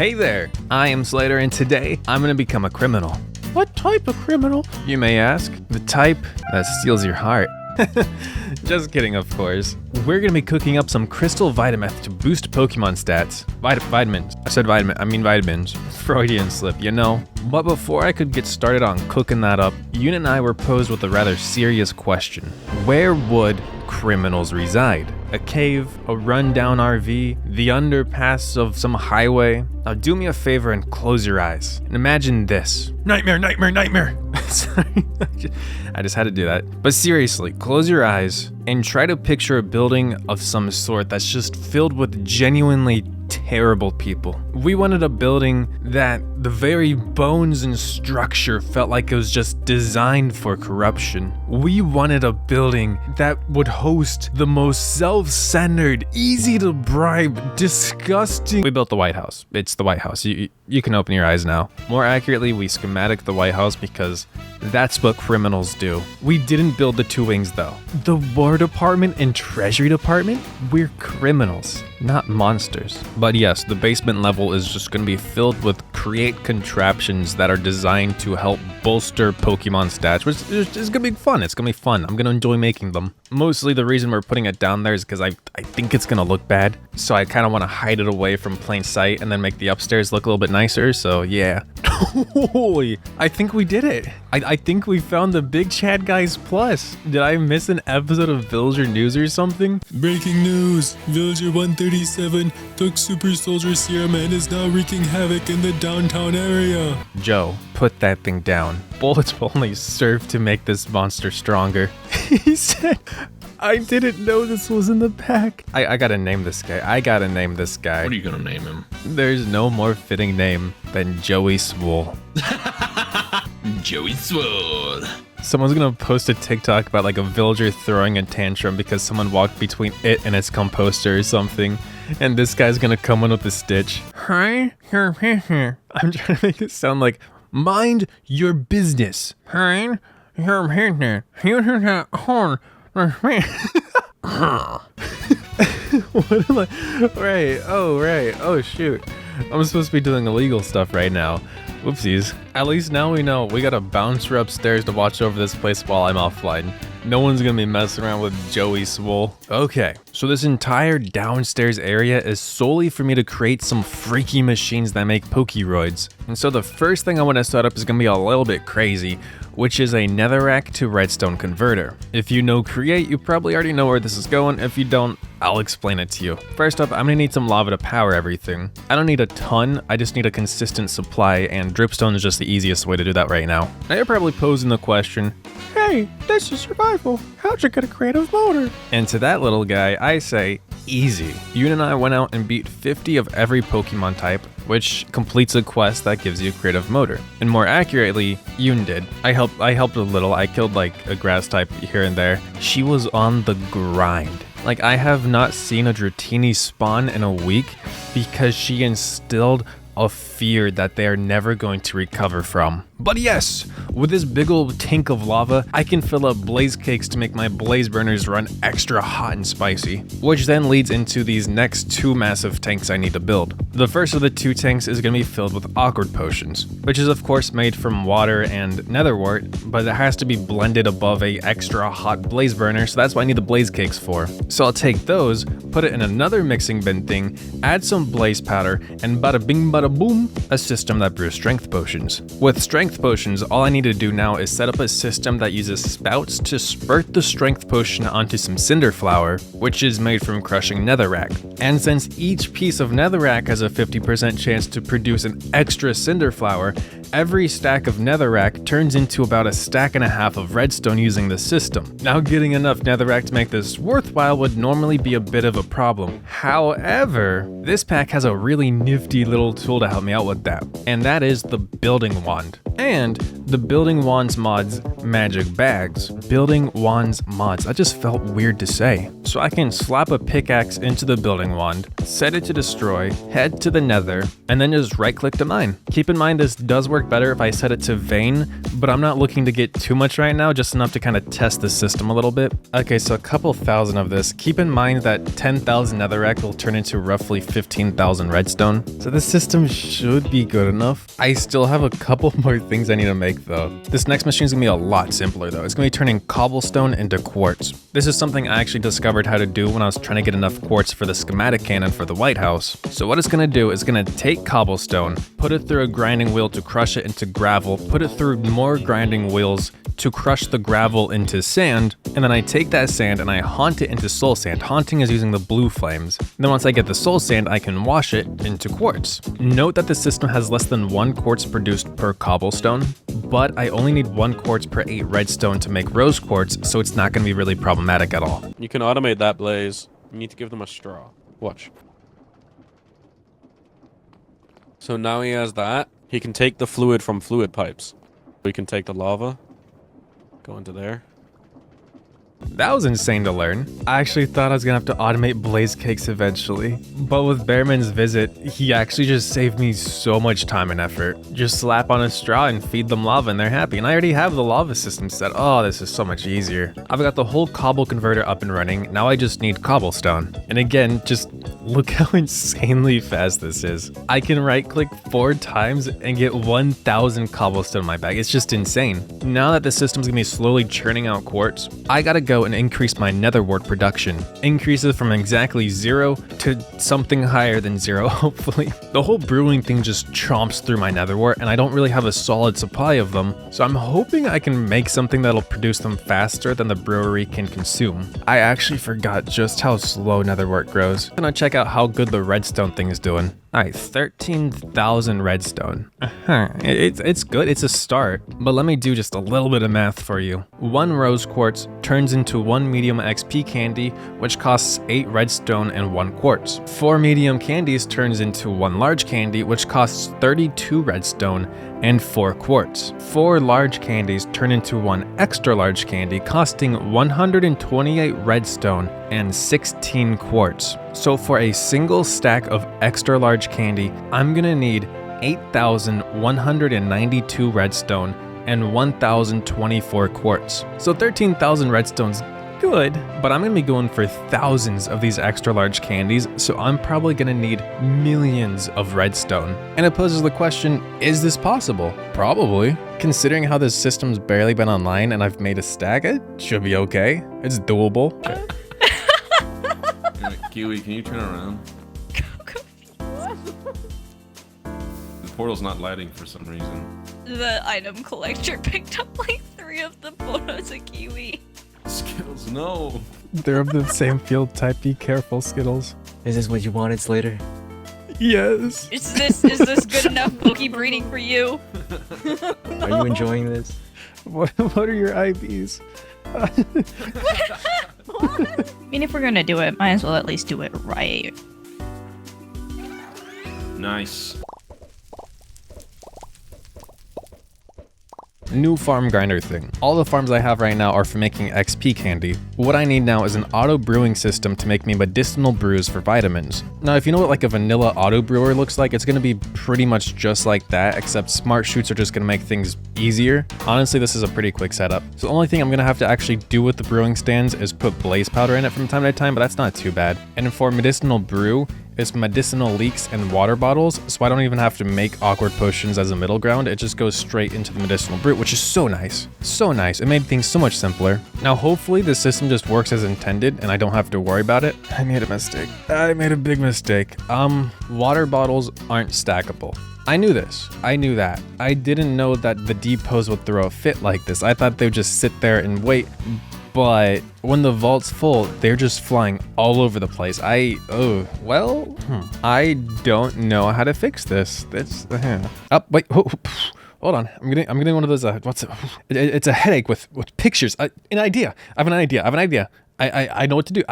Hey there, I am Slater and today I'm gonna become a criminal. What type of criminal? You may ask. The type that steals your heart. Just kidding, of course. We're gonna be cooking up some crystal vitameth to boost Pokemon stats. Vitamins. I said vitamin, I mean vitamins. Freudian slip, you know. But before I could get started on cooking that up, Yoon and I were posed with a rather serious question. Where would criminals reside? A cave, a rundown RV, the underpass of some highway? Now do me a favor and close your eyes. And imagine this. Nightmare, nightmare, nightmare. Sorry, I just had to do that. But seriously, close your eyes and try to picture a building of some sort that's just filled with genuinely terrible people. We wanted a building that the very bones and structure felt like it was just designed for corruption. We wanted a building that would host the most self-centered, easy to bribe, disgusting... We built the White House. It's the White House. You can open your eyes now. More accurately, we schematic the White House because that's what criminals do. We didn't build the two wings though. The War Department and Treasury Department? We're criminals, not monsters. But yes, the basement level is just going to be filled with create contraptions that are designed to help bolster Pokemon stats, which is going to be fun. It's going to be fun. I'm going to enjoy making them. Mostly the reason we're putting it down there is because I think it's going to look bad. So I kind of want to hide it away from plain sight and then make the upstairs look a little bit nicer. So yeah. Holy, I think we did it. I think we found the BigChadGuy's plus. Did I miss an episode of Villager News or something? Breaking news! Villager 137 took Super Soldier Serum and is now wreaking havoc in the downtown area. Joe, put that thing down. Bullets will only serve to make this monster stronger. He said... I didn't know this was in the pack. I gotta name this guy. What are you gonna name him? There's no more fitting name than Joey Swole. Joey Swole. Someone's gonna post a TikTok about like a villager throwing a tantrum because someone walked between it and its composter or something. And this guy's gonna come in with a stitch. Hi, I'm trying to make it sound like, mind your business. Hi, what am I? Right. Oh, shoot. I'm supposed to be doing illegal stuff right now. Whoopsies. At least now we know. We got a bouncer upstairs to watch over this place while I'm offline. No one's gonna be messing around with Joey Swole. Okay, so this entire downstairs area is solely for me to create some freaky machines that make Pokeroids. And so the first thing I want to set up is gonna be a little bit crazy, which is a Netherrack to Redstone converter. If you know Create, you probably already know where this is going. If you don't, I'll explain it to you. First up, I'm gonna need some lava to power everything. I don't need a ton, I just need a consistent supply, and dripstone is just the easiest way to do that right now. Now you're probably posing the question, hey, this is survival. How'd you get a creative motor? And to that little guy, I say, easy. Yoon and I went out and beat 50 of every Pokemon type, which completes a quest that gives you a creative motor. And more accurately, Yoon did. I helped a little. I killed like a grass type here and there. She was on the grind. Like, I have not seen a Dratini spawn in a week because she instilled a fear that they are never going to recover from. But yes, with this big old tank of lava, I can fill up blaze cakes to make my blaze burners run extra hot and spicy, which then leads into these next two massive tanks I need to build. The first of the two tanks is going to be filled with awkward potions, which is of course made from water and netherwort, but it has to be blended above a extra hot blaze burner, so that's what I need the blaze cakes for. So I'll take those, put it in another mixing bin thing, add some blaze powder, and bada bing bada boom, a system that brews strength potions. With strength potions, all I need to do now is set up a system that uses spouts to spurt the strength potion onto some cinder flour, which is made from crushing netherrack. And since each piece of netherrack has a 50% chance to produce an extra cinder flour, every stack of netherrack turns into about a stack and a half of redstone using the system. Now, getting enough netherrack to make this worthwhile would normally be a bit of a problem. However, this pack has a really nifty little tool to help me out with that, and that is the building wand. And the Building Wands mods magic bags. Building Wands mods. That just felt weird to say. So I can slap a pickaxe into the building wand, set it to destroy, head to the nether, and then just right click to mine. Keep in mind this does work better if I set it to vein, but I'm not looking to get too much right now, just enough to kind of test the system a little bit. Okay, so a couple thousand of this. Keep in mind that 10,000 netherrack will turn into roughly 15,000 redstone. So this system should be good enough. I still have a couple more things I need to make though. This next machine is gonna be a lot simpler though. It's gonna be turning cobblestone into quartz. This is something I actually discovered how to do when I was trying to get enough quartz for the schematic cannon for the White House. So what it's gonna do is gonna take cobblestone, put it through a grinding wheel to crush it into gravel, put it through more grinding wheels to crush the gravel into sand, and then I take that sand and I haunt it into soul sand. Haunting is using the blue flames. And then once I get the soul sand, I can wash it into quartz. Note that the system has less than 1 quartz produced per cobblestone, but I only need 1 quartz per 8 redstone to make rose quartz, so it's not going to be really problematic at all. You can automate that, Blaze. You need to give them a straw. Watch. So now he has that. He can take the fluid from fluid pipes. We can take the lava, go into there. That was insane to learn. I actually thought I was gonna have to automate blaze cakes eventually, but with Bearman's visit, he actually just saved me so much time and effort. Just slap on a straw and feed them lava and they're happy. And I already have the lava system set. Oh, this is so much easier. I've got the whole cobble converter up and running. Now I just need cobblestone. And again, just look how insanely fast this is. I can right click 4 times and get 1,000 cobblestone in my bag. It's just insane. Now that the system's gonna be slowly churning out quartz, I gotta go and increase my nether wart production. Increases from exactly 0 to something higher than 0, hopefully. The whole brewing thing just chomps through my nether wart and I don't really have a solid supply of them, so I'm hoping I can make something that'll produce them faster than the brewery can consume. I actually forgot just how slow nether wart grows. I'm gonna check out how good the redstone thing is doing. Alright, 13,000 redstone. It's good, it's a start. But let me do just a little bit of math for you. 1 rose quartz turns into 1 medium XP candy, which costs 8 redstone and 1 quartz. 4 medium candies turns into 1 large candy, which costs 32 redstone and 4 quartz. 4 large candies turn into 1 extra large candy, costing 128 redstone and 16 quartz. So for a single stack of extra large candy, I'm gonna need 8,192 redstone and 1,024 quartz. So 13,000 redstone's good, but I'm gonna be going for thousands of these extra large candies, so I'm probably gonna need millions of redstone. And it poses the question, is this possible? Probably. Considering how this system's barely been online and I've made a stack, it should be okay. It's doable. Kiwi, can you turn around? The portal's not lighting for some reason. The item collector picked up like 3 of the photos of Kiwi. Skittles, no. They're of the same field type, be careful, Skittles. Is this what you wanted, Slater? Yes. Is this good enough bookie breeding for you? Are you enjoying this? What are your IVs? I mean, if we're gonna do it, might as well at least do it right. Nice. New farm grinder thing. All the farms I have right now are for making XP candy. What I need now is an auto brewing system to make me medicinal brews for vitamins. Now, if you know what like a vanilla auto brewer looks like, it's gonna be pretty much just like that, except smart chutes are just gonna make things easier. Honestly, this is a pretty quick setup. So the only thing I'm gonna have to actually do with the brewing stands is put blaze powder in it from time to time, but that's not too bad. And for medicinal brew, it's medicinal leeks and water bottles, so I don't even have to make awkward potions as a middle ground. It just goes straight into the medicinal brew, which is so nice. So nice. It made things so much simpler. Now, hopefully this system just works as intended and I don't have to worry about it. I made a mistake. I made a big mistake. Water bottles aren't stackable. I knew this. I knew that. I didn't know that the depots would throw a fit like this. I thought they would just sit there and wait. But when the vault's full, they're just flying all over the place. I don't know how to fix this. Wait, hold on. I'm getting one of those. It's a headache with pictures. An idea. I have an idea. I know what to do.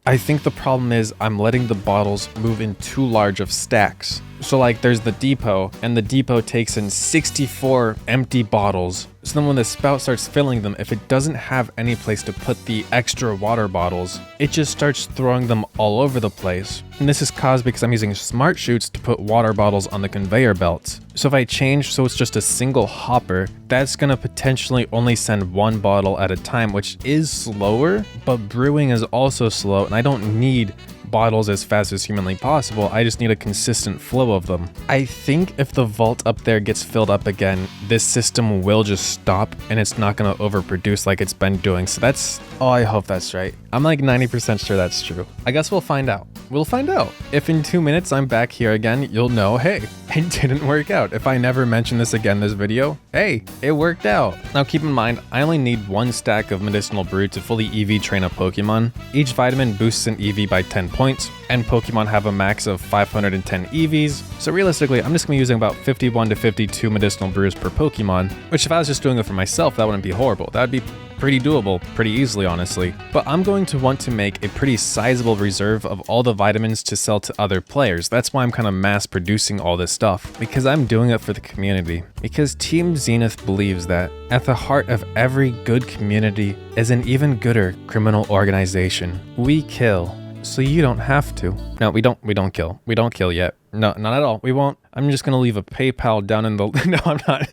I think the problem is I'm letting the bottles move in too large of stacks. So like there's the depot, and the depot takes in 64 empty bottles. So then when the spout starts filling them, if it doesn't have any place to put the extra water bottles, it just starts throwing them all over the place. And this is caused because I'm using smart chutes to put water bottles on the conveyor belts. So if I change so it's just a single hopper, that's gonna potentially only send one bottle at a time, which is slower, but brewing is also slow, and I don't need bottles as fast as humanly possible. I just need a consistent flow of them. I think if the vault up there gets filled up again, this system will just stop and it's not going to overproduce like it's been doing. So that's, oh, I hope that's right. I'm like 90% sure that's true. I guess we'll find out. We'll find out. If in 2 minutes I'm back here again, you'll know, hey, it didn't work out. If I never mention this again in this video, hey, it worked out. Now keep in mind, I only need 1 stack of medicinal brew to fully EV train a Pokemon. Each vitamin boosts an EV by 10 points, and Pokemon have a max of 510 EVs. So realistically, I'm just gonna be using about 51 to 52 medicinal brews per Pokemon, which if I was just doing it for myself, that wouldn't be horrible. That would be pretty doable, pretty easily, honestly. But I'm going to want to make a pretty sizable reserve of all the vitamins to sell to other players. That's why I'm kind of mass producing all this stuff, because I'm doing it for the community. Because Team Zenith believes that at the heart of every good community is an even gooder criminal organization. We kill, so you don't have to. No, we don't kill. We don't kill yet. No, not at all. We won't. I'm just gonna leave a PayPal down in the, no, I'm not.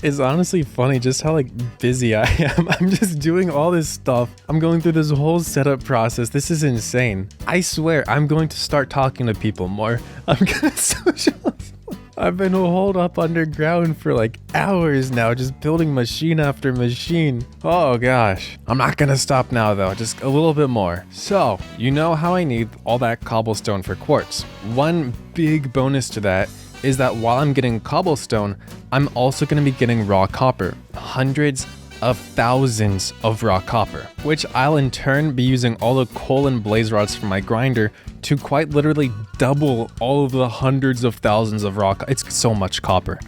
It's honestly funny just how like busy I am. I'm just doing all this stuff. I'm going through this whole setup process. This is insane. I swear I'm going to start talking to people more. I'm gonna socialize. I've been holed up underground for like hours now, just building machine after machine. Oh gosh. I'm not gonna stop now though, just a little bit more. So, you know how I need all that cobblestone for quartz. One big bonus to that is that while I'm getting cobblestone, I'm also gonna be getting raw copper. Hundreds of thousands of raw copper, which I'll in turn be using all the coal and blaze rods from my grinder to quite literally double all of the hundreds of thousands of raw it's so much copper,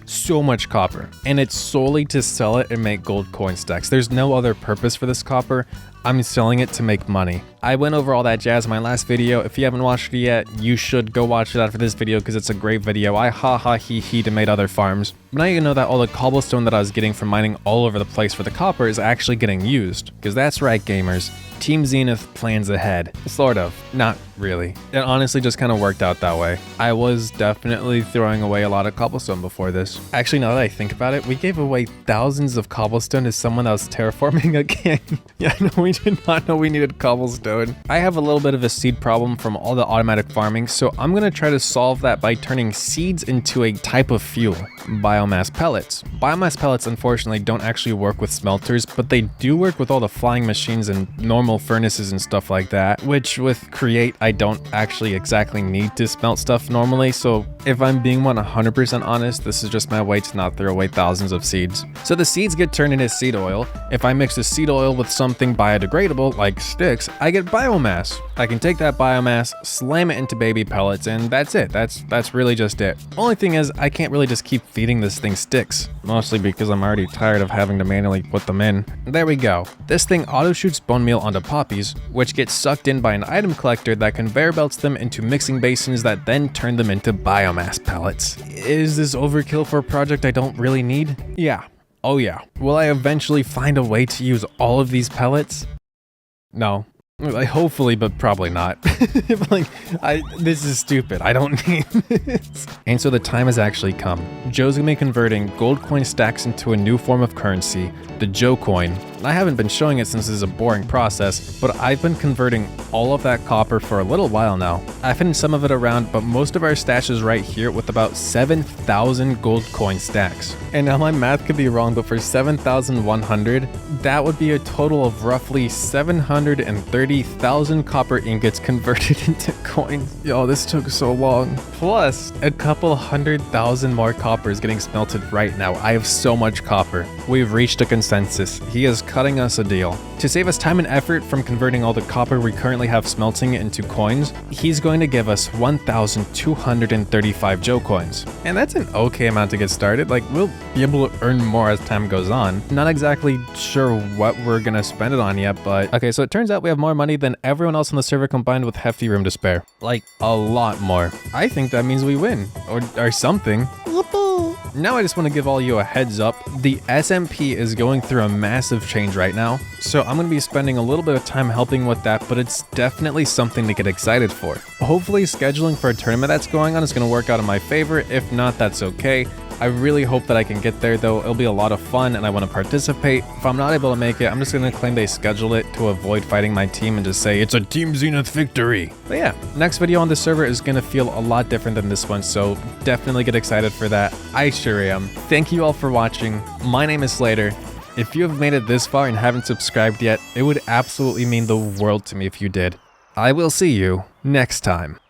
and it's solely to sell it and make gold coin stacks. There's no other purpose for this copper. I'm selling it to make money. I went over all that jazz in my last video. If you haven't watched it yet, you should go watch it after this video because it's a great video. I he to made other farms. But now you know that all the cobblestone that I was getting from mining all over the place for the copper is actually getting used. Because that's right, gamers. Team Zenith plans ahead. Sort of. Not really. It honestly just kind of worked out that way. I was definitely throwing away a lot of cobblestone before this. Actually, now that I think about it, we gave away thousands of cobblestone to someone that was terraforming again. Yeah, no, we did not know we needed cobblestone. I have a little bit of a seed problem from all the automatic farming, so I'm gonna try to solve that by turning seeds into a type of fuel. Biomass pellets. Biomass pellets unfortunately don't actually work with smelters, but they do work with all the flying machines and normal furnaces and stuff like that, which with Create, I don't actually exactly need to smelt stuff normally, so if I'm being 100% honest, this is just my way to not throw away thousands of seeds. So the seeds get turned into seed oil. If I mix the seed oil with something biodegradable, like sticks, I get biomass. I can take that biomass, slam it into baby pellets, and that's it. That's really just it. Only thing is, I can't really just keep feeding this thing sticks, mostly because I'm already tired of having to manually put them in. There we go. This thing auto shoots bone meal onto poppies, which gets sucked in by an item collector that conveyor belts them into mixing basins that then turn them into biomass pellets. Is this overkill for a project I don't really need? Yeah. Oh yeah. Will I eventually find a way to use all of these pellets? No. Hopefully, but probably not. This is stupid. I don't need this. And so the time has actually come. Joe's gonna be converting gold coin stacks into a new form of currency, the Joe coin. I haven't been showing it since this is a boring process, but I've been converting all of that copper for a little while now. I've hidden some of it around, but most of our stash is right here with about 7,000 gold coin stacks. And now my math could be wrong, but for 7,100, that would be a total of roughly 730,000 copper ingots converted into coins. Yo, this took so long. Plus, a couple 100,000 more copper is getting smelted right now. I have so much copper. We've reached a consensus. He is cutting us a deal. To save us time and effort from converting all the copper we currently have smelting into coins, he's going to give us 1,235 Joe coins. And that's an okay amount to get started. Like, we'll be able to earn more as time goes on. Not exactly sure what we're gonna spend it on yet, but okay, so it turns out we have more money than everyone else on the server combined with hefty room to spare. Like, a lot more. I think that means we win, or something. Now I just want to give all you a heads up. The SMP is going through a massive change right now, so I'm going to be spending a little bit of time helping with that, but it's definitely something to get excited for. Hopefully scheduling for a tournament that's going on is going to work out in my favor. If not, that's okay. I really hope that I can get there though. It'll be a lot of fun and I want to participate. If I'm not able to make it, I'm just going to claim they scheduled it to avoid fighting my team and just say it's a Team Zenith victory. But yeah, next video on the server is going to feel a lot different than this one, so definitely get excited for that. I sure am. Thank you all for watching. My name is Slater. If you have made it this far and haven't subscribed yet, it would absolutely mean the world to me if you did. I will see you next time.